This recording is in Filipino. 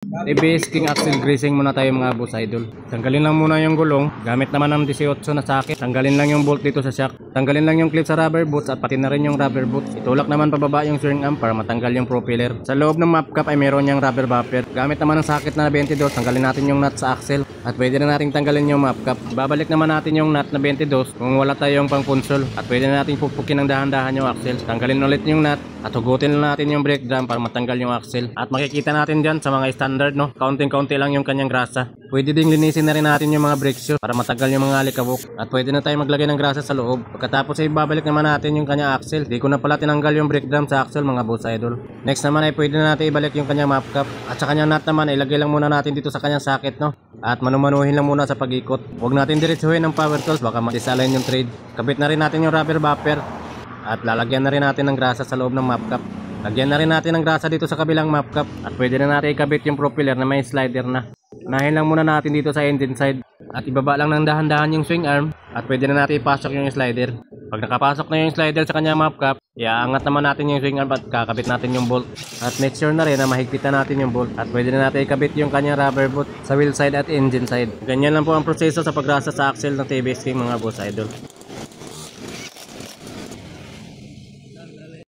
ABS King Axle Greasing muna tayo mga boss idol. Tanggalin lang muna yung gulong. Gamit naman ng 18 na socket. Tanggalin lang yung bolt dito sa shock. Tanggalin lang yung clip sa rubber boots at pati na rin yung rubber boots. Itulak naman pababa yung steering arm para matanggal yung propeller. Sa loob ng map cap ay meron yung rubber bumper. Gamit naman ng socket na 22. Tanggalin natin yung nut sa axle. At pwede na natin tanggalin yung map cap. Babalik naman natin yung nut na 22 kung wala tayong pang punsol. At pwede na natin pupukin ng dahan-dahan yung axle. Tanggalin ulit yung nut. At hugutin na natin yung brake drum para matanggal yung axle. At makikita natin dyan sa mga standard no, kaunting-kaunti lang yung kanyang grasa. Pwede ding linisin na rin natin yung mga brake shoes para matanggal yung mga alikabok. At pwede na tayo maglagay ng grasa sa loob. Pagkatapos ay babalik naman natin yung kanyang axle. Di ko na pala tinanggal yung brake drum sa axle mga boss idol. Next naman ay pwede na natin ibalik yung kanyang map cap. At sa kanyang nut naman ay ilagay lang muna natin dito sa kanyang socket no. At manumanuhin lang muna sa pag-ikot. Huwag natin diretsuhin ng power tools baka ma-disalign yung thread. Kabit na rin natin yung rubber bumper. At lalagyan na rin natin ng grasa sa loob ng map cap. Lagyan na rin natin ng grasa dito sa kabilang map cap. At pwede na natin ikabit yung propeller na may slider na. Unahin lang muna natin dito sa engine side. At ibaba lang ng dahan-dahan yung swing arm. At pwede na natin ipasok yung slider. Pag nakapasok na yung slider sa kanya map cap, iaangat naman natin yung swing arm at kakabit natin yung bolt. At make sure na rin na mahigpitan natin yung bolt. At pwede na natin ikabit yung kanyang rubber boot sa wheel side at engine side. Ganyan lang po ang proseso sa pagrasa sa axle ng TBS King mga boss idol.